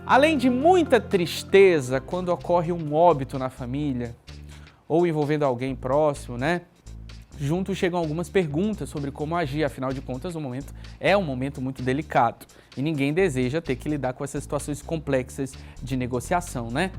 Além de muita tristeza quando ocorre um óbito na família ou envolvendo alguém próximo, né? Junto chegam algumas perguntas sobre como agir, afinal de contas o momento é um momento muito delicado e ninguém deseja ter que lidar com essas situações complexas de negociação, né?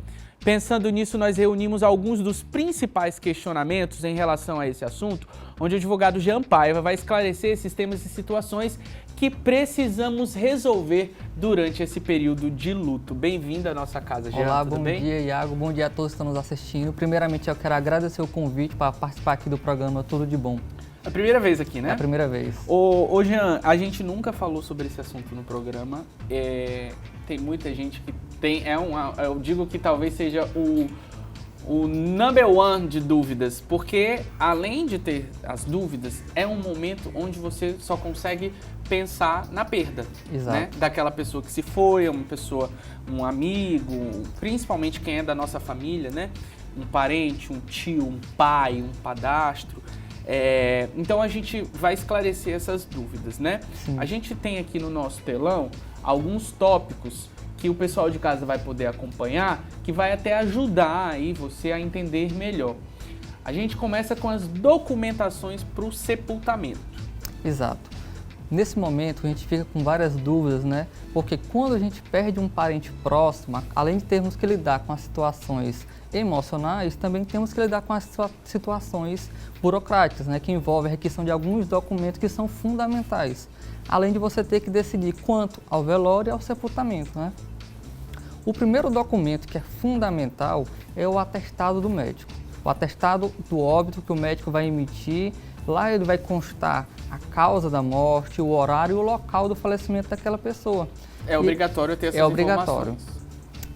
Pensando nisso, nós reunimos alguns dos principais questionamentos em relação a esse assunto, onde o advogado Jean Paiva vai esclarecer esses temas e situações que precisamos resolver durante esse período de luto. Bem-vindo à nossa casa, Jean. Olá, tudo bom bem? dia, Iago. Bom dia a todos que estão nos assistindo. Primeiramente, eu quero agradecer o convite para participar aqui do programa Tudo de Bom. É a primeira vez aqui, né? É a primeira vez. Ô Jean, a gente nunca falou sobre esse assunto no programa. Tem muita gente que tem... eu digo que talvez seja o number one de dúvidas, porque além de ter as dúvidas, é um momento onde você só consegue pensar na perda, Exato. né? Daquela pessoa que se foi, uma pessoa, um amigo, principalmente quem é da nossa família, né? Um parente, um tio, um pai, um padastro. Então a gente vai esclarecer essas dúvidas, né? Sim. A gente tem aqui no nosso telão alguns tópicos que o pessoal de casa vai poder acompanhar, que vai até ajudar aí você a entender melhor. A gente começa com as documentações para o sepultamento. Exato. Nesse momento a gente fica com várias dúvidas, né? Porque quando a gente perde um parente próximo, além de termos que lidar com as situações emocionais, também temos que lidar com as situações burocráticas, né? Que envolvem a requisição de alguns documentos que são fundamentais. Além de você ter que decidir quanto ao velório e ao sepultamento, né? O primeiro documento que é fundamental é o atestado do médico. O atestado do óbito que o médico vai emitir, lá ele vai constar a causa da morte, o horário e o local do falecimento daquela pessoa. É obrigatório ter essas obrigatório. informações.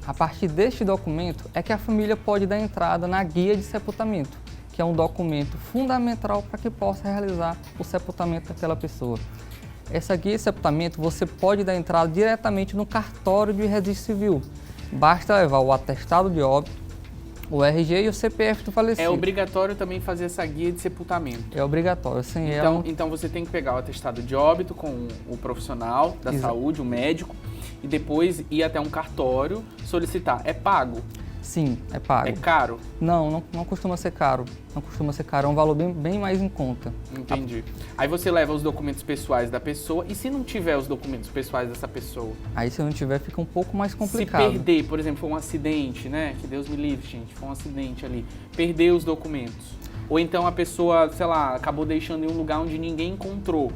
A partir deste documento é que a família pode dar entrada na guia de sepultamento, que é um documento fundamental para que possa realizar o sepultamento daquela pessoa. Essa guia de sepultamento você pode dar entrada diretamente no cartório de registro civil. Basta levar o atestado de óbito, o RG e o CPF do falecido. É obrigatório também fazer essa guia de sepultamento. É obrigatório, sim. Então você tem que pegar o atestado de óbito com o profissional da saúde, o médico, e depois ir até um cartório solicitar. É pago? Sim, é pago. É caro? Não costuma ser caro. Não costuma ser caro, é um valor bem mais em conta. Entendi. Aí você leva os documentos pessoais da pessoa, e se não tiver os documentos pessoais dessa pessoa? Aí se não tiver, fica um pouco mais complicado. Se perder, por exemplo, foi um acidente, né? Que Deus me livre, gente, foi um acidente ali. Perder os documentos. Ou então a pessoa, sei lá, acabou deixando em um lugar onde ninguém encontrou.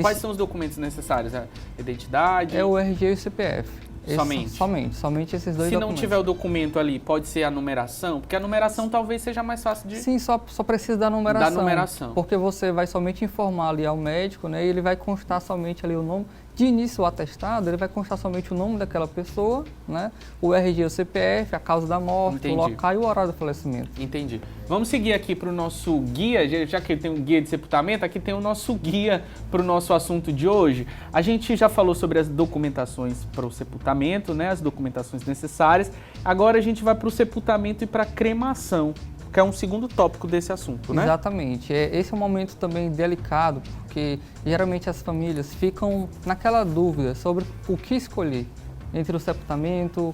Quais são os documentos necessários? A identidade? É o RG e o CPF. Somente esses dois documentos. Se não tiver o documento ali, pode ser a numeração? Porque a numeração talvez seja mais fácil de... Sim, só precisa da numeração. Da numeração. Porque você vai somente informar ali ao médico, né? E ele vai constar somente ali o nome. De início, o atestado, ele vai constar somente o nome daquela pessoa, né? O RG, o CPF, a causa da morte, Entendi. O local e o horário do falecimento. Entendi. Vamos seguir aqui para o nosso guia, já que tem um guia de sepultamento, aqui tem o nosso guia para o nosso assunto de hoje. A gente já falou sobre as documentações para o sepultamento, né? As documentações necessárias. Agora a gente vai para o sepultamento e para a cremação, que é um segundo tópico desse assunto, né? Exatamente. Esse é um momento também delicado, porque geralmente as famílias ficam naquela dúvida sobre o que escolher entre o sepultamento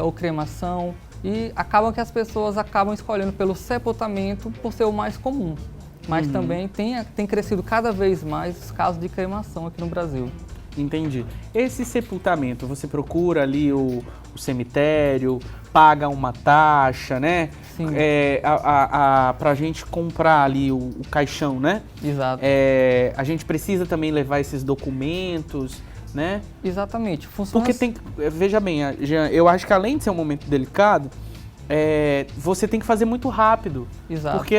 ou cremação, e acabam que as pessoas acabam escolhendo pelo sepultamento por ser o mais comum. Mas também tem crescido cada vez mais os casos de cremação aqui no Brasil. Entendi. Esse sepultamento, você procura ali o cemitério, paga uma taxa, né? Sim. Pra gente comprar ali o caixão, né? Exato. A gente precisa também levar esses documentos, né? Exatamente. Funciona Porque tem... Veja bem, Jean, eu acho que além de ser um momento delicado, você tem que fazer muito rápido. Exato. Porque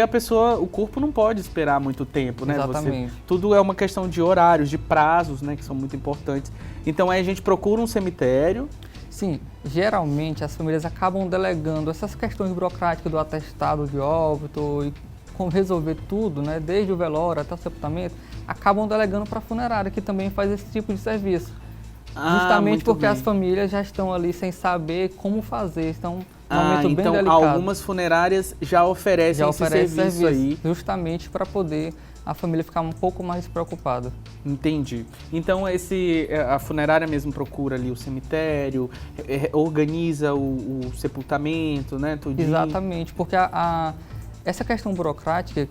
o corpo não pode esperar muito tempo, né? Exatamente. Tudo é uma questão de horários, de prazos, né? Que são muito importantes. Então aí a gente procura um cemitério. Sim, geralmente as famílias acabam delegando essas questões burocráticas do atestado de óbito e como resolver tudo, né? Desde o velório até o sepultamento, acabam delegando para a funerária, que também faz esse tipo de serviço. Justamente porque as famílias já estão ali sem saber como fazer, estão num momento bem delicado. Algumas funerárias já oferecem esse serviço aí. Justamente para poder a família ficar um pouco mais preocupada. Entendi. Então a funerária mesmo procura ali o cemitério, organiza o sepultamento, né? Tudinho. Exatamente, porque essa questão burocrática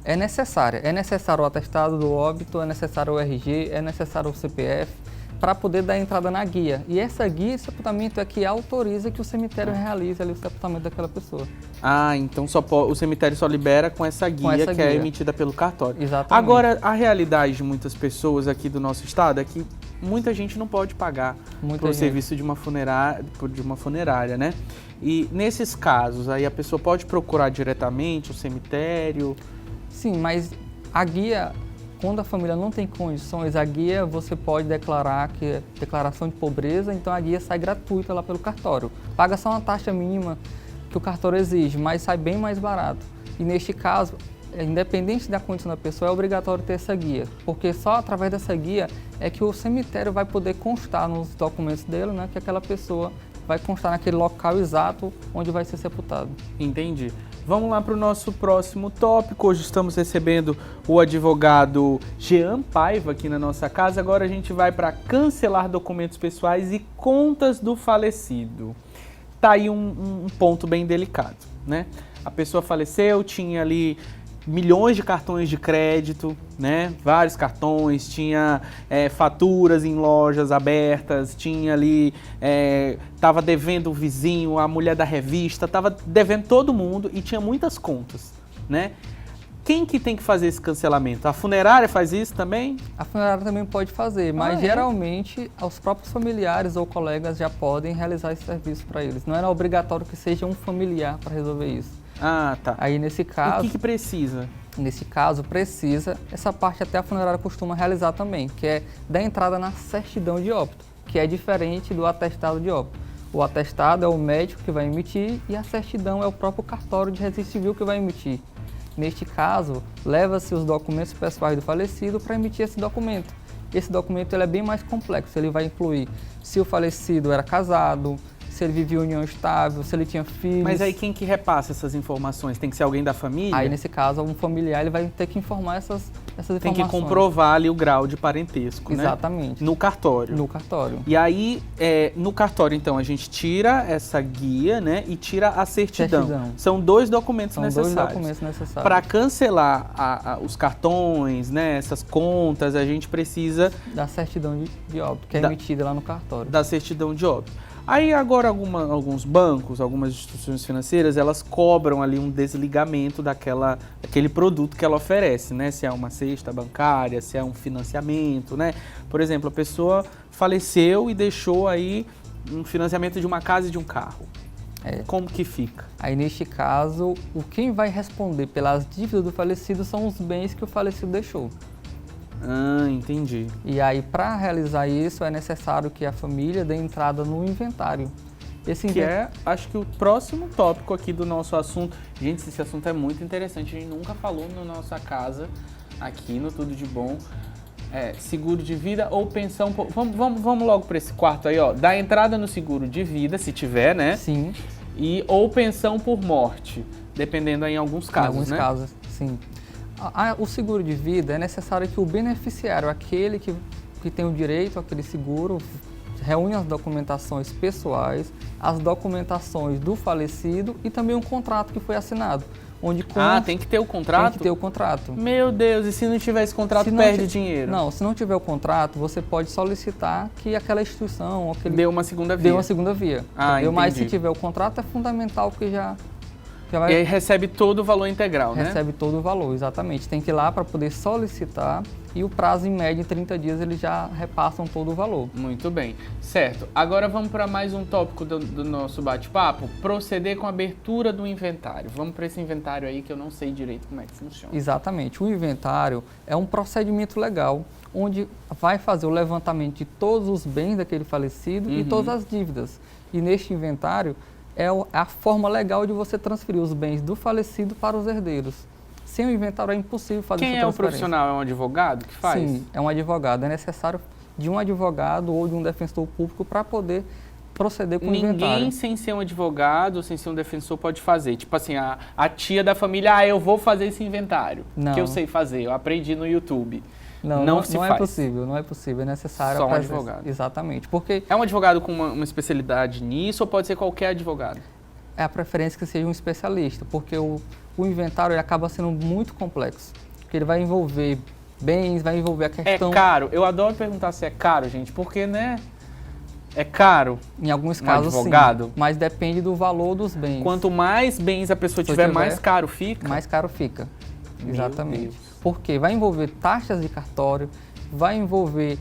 é necessária. É necessário o atestado do óbito, é necessário o RG, é necessário o CPF, para poder dar entrada na guia. E essa guia de sepultamento é que autoriza que o cemitério realize ali o sepultamento daquela pessoa. Ah, então o cemitério só libera com essa guia que é emitida pelo cartório. Exatamente. Agora, a realidade de muitas pessoas aqui do nosso estado é que muita gente não pode pagar pelo serviço de uma funerária, né? E nesses casos, aí a pessoa pode procurar diretamente o cemitério? Sim, mas a guia, quando a família não tem condições, a guia você pode declarar que é declaração de pobreza, então a guia sai gratuita lá pelo cartório. Paga só uma taxa mínima que o cartório exige, mas sai bem mais barato. E neste caso, independente da condição da pessoa, é obrigatório ter essa guia, porque só através dessa guia é que o cemitério vai poder constar nos documentos dele, né, que aquela pessoa vai constar naquele local exato onde vai ser sepultado. Entendi. Vamos lá para o nosso próximo tópico. Hoje estamos recebendo o advogado Jean Paiva aqui na nossa casa. Agora a gente vai para cancelar documentos pessoais e contas do falecido. Tá aí um ponto bem delicado, né? A pessoa faleceu, tinha ali milhões de cartões de crédito, né? Vários cartões, tinha faturas em lojas abertas, tinha ali, tava devendo o vizinho, a mulher da revista, tava devendo todo mundo e tinha muitas contas, né? Quem que tem que fazer esse cancelamento? A funerária faz isso também? A funerária também pode fazer, mas geralmente os próprios familiares ou colegas já podem realizar esse serviço para eles. Não é obrigatório que seja um familiar para resolver isso. Ah, tá. Aí nesse caso... O que precisa? Nesse caso, precisa, essa parte até a funerária costuma realizar também, que é dar entrada na certidão de óbito, que é diferente do atestado de óbito. O atestado é o médico que vai emitir e a certidão é o próprio cartório de registro civil que vai emitir. Neste caso, leva-se os documentos pessoais do falecido para emitir esse documento. Esse documento ele é bem mais complexo, ele vai incluir se o falecido era casado, se ele vivia em união estável, se ele tinha filhos. Mas aí quem que repassa essas informações? Tem que ser alguém da família? Aí nesse caso, um familiar ele vai ter que informar essas informações. Tem que comprovar ali o grau de parentesco, né? Exatamente. No cartório. No cartório. E aí, no cartório, então, a gente tira essa guia, né? E tira a certidão. São dois documentos necessários. São dois documentos necessários. Para cancelar os cartões, né? Essas contas, a gente precisa... Da certidão de óbito, que é emitida lá no cartório. Da certidão de óbito. Aí agora alguns bancos, algumas instituições financeiras, elas cobram ali um desligamento daquele produto que ela oferece, né? Se é uma cesta bancária, se é um financiamento, né? Por exemplo, a pessoa faleceu e deixou aí um financiamento de uma casa e de um carro. Como que fica? Aí neste caso, quem vai responder pelas dívidas do falecido são os bens que o falecido deixou. Ah, entendi. E aí, para realizar isso, é necessário que a família dê entrada no inventário. Acho que o próximo tópico aqui do nosso assunto. Gente, esse assunto é muito interessante. A gente nunca falou na nossa casa, aqui no Tudo de Bom. Seguro de vida ou pensão... Vamos logo para esse quarto aí, ó. Dá entrada no seguro de vida, se tiver, né? Sim. Ou pensão por morte, dependendo aí em alguns casos, né? Em alguns casos, sim. O seguro de vida é necessário que o beneficiário, aquele que tem o direito àquele seguro, reúne as documentações pessoais, as documentações do falecido e também um contrato que foi assinado. Tem que ter o contrato? Tem que ter o contrato. Meu Deus, e se não tiver esse contrato, perde dinheiro? Não, se não tiver o contrato, você pode solicitar que aquela instituição... Dê uma segunda via. Dê uma segunda via. Mas se tiver o contrato, é fundamental porque já vai... E aí recebe todo o valor integral, né? Recebe todo o valor, exatamente. Tem que ir lá para poder solicitar e o prazo, em média, em 30 dias, eles já repassam todo o valor. Muito bem. Certo. Agora vamos para mais um tópico do nosso bate-papo. Proceder com a abertura do inventário. Vamos para esse inventário aí que eu não sei direito como é que funciona. Exatamente. O inventário é um procedimento legal onde vai fazer o levantamento de todos os bens daquele falecido e todas as dívidas. E neste inventário é a forma legal de você transferir os bens do falecido para os herdeiros. Sem o inventário é impossível fazer essa transferência. Quem é o profissional? É um advogado que faz? Sim, é um advogado. É necessário de um advogado ou de um defensor público para poder proceder com o inventário. Ninguém sem ser um advogado, sem ser um defensor pode fazer. Tipo assim, a tia da família, eu vou fazer esse inventário. Não. Que eu sei fazer, eu aprendi no YouTube. Não faz. É possível, não é possível, é necessário só a um presença. advogado. Exatamente, porque É um advogado com uma especialidade nisso ou pode ser qualquer advogado? é a preferência que seja um especialista, porque o inventário ele acaba sendo muito complexo, porque ele vai envolver bens, vai envolver a questão... É caro? Eu adoro perguntar se é caro, gente, porque, né, é caro. Em alguns casos, advogado? sim, mas depende do valor dos bens. Quanto mais bens a pessoa tiver, mais caro fica? Mais caro fica, Meu exatamente. Deus. Porque vai envolver taxas de cartório, vai envolver...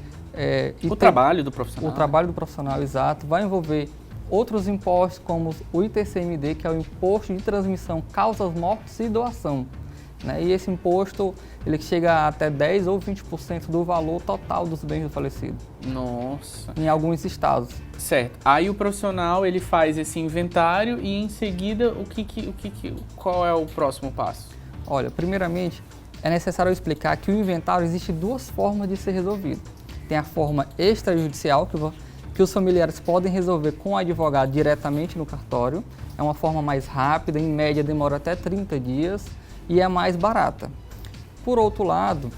trabalho do profissional. O trabalho do profissional, exato, vai envolver outros impostos como o ITCMD, que é o Imposto de Transmissão, Causas, Mortes e Doação. Né? E esse imposto, ele chega a até 10 ou 20% do valor total dos bens do falecido. Nossa. Em alguns estados. Certo. Aí o profissional, ele faz esse inventário e em seguida, qual é o próximo passo? Olha, primeiramente, é necessário eu explicar que o inventário existe duas formas de ser resolvido. Tem a forma extrajudicial, que os familiares podem resolver com o advogado diretamente no cartório. É uma forma mais rápida, em média demora até 30 dias e é mais barata. Por outro lado,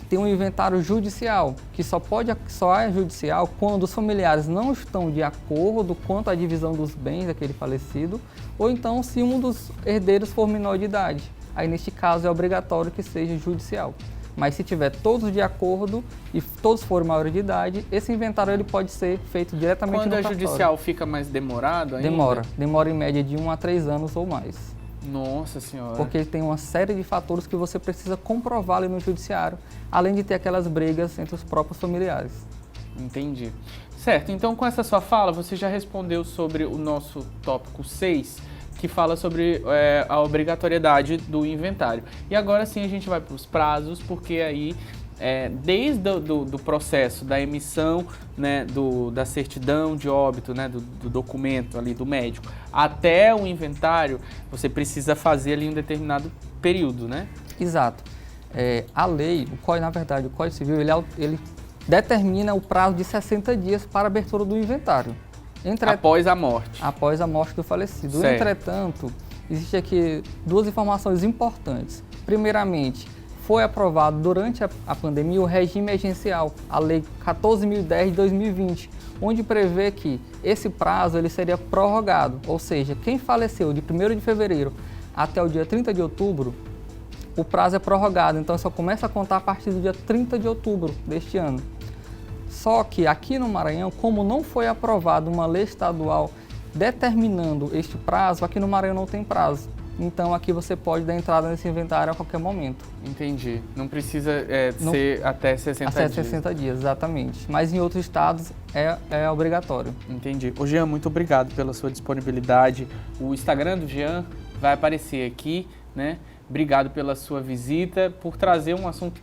tem um inventário judicial, que só é judicial quando os familiares não estão de acordo quanto à divisão dos bens daquele falecido, ou então se um dos herdeiros for menor de idade. Aí, neste caso, é obrigatório que seja judicial. Mas se tiver todos de acordo e todos forem maiores de idade, esse inventário ele pode ser feito diretamente no cartório. Quando é judicial, fica mais demorado ainda? Demora em média de 1 a 3 anos ou mais. Nossa Senhora. Porque tem uma série de fatores que você precisa comprovar ali no judiciário, além de ter aquelas brigas entre os próprios familiares. Entendi. Certo, então com essa sua fala, você já respondeu sobre o nosso tópico 6, que fala sobre a obrigatoriedade do inventário. E agora sim a gente vai para os prazos, porque aí, desde do processo da emissão, né, da certidão de óbito, né, do documento ali do médico, até o inventário, você precisa fazer ali um determinado período, né? Exato. A lei, o Código Civil, ele determina o prazo de 60 dias para a abertura do inventário. Após a morte. Após a morte do falecido. Certo. Entretanto, existe aqui duas informações importantes. Primeiramente, foi aprovado durante a pandemia o regime emergencial, a Lei 14.010 de 2020, onde prevê que esse prazo ele seria prorrogado, ou seja, quem faleceu de 1º de fevereiro até o dia 30 de outubro, o prazo é prorrogado, então só começa a contar a partir do dia 30 de outubro deste ano. Só que aqui no Maranhão, como não foi aprovada uma lei estadual determinando este prazo, aqui no Maranhão não tem prazo. Então aqui você pode dar entrada nesse inventário a qualquer momento. Entendi. Não precisa ser até 60 dias. Até 60 dias, exatamente. Mas em outros estados é obrigatório. Entendi. Ô Jean, muito obrigado pela sua disponibilidade. O Instagram do Jean vai aparecer aqui, né? Obrigado pela sua visita, por trazer um assunto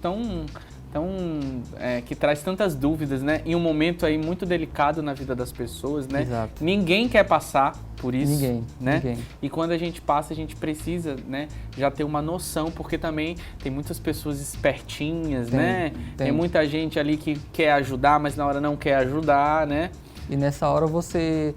que traz tantas dúvidas, né? Em um momento aí muito delicado na vida das pessoas, né? Exato. Ninguém quer passar por isso, né? Ninguém. E quando a gente passa, a gente precisa, né, já ter uma noção, porque também tem muitas pessoas espertinhas, né? Tem muita gente ali que quer ajudar, mas na hora não quer ajudar, né? E nessa hora você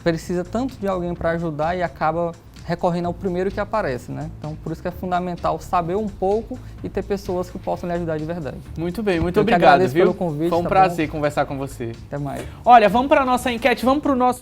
precisa tanto de alguém para ajudar e acaba recorrendo ao primeiro que aparece, né? Então, por isso que é fundamental saber um pouco e ter pessoas que possam lhe ajudar de verdade. Muito bem, muito obrigado, viu? Pelo convite, Foi um prazer conversar com você. Até mais. Olha, vamos para a nossa enquete, vamos para o nosso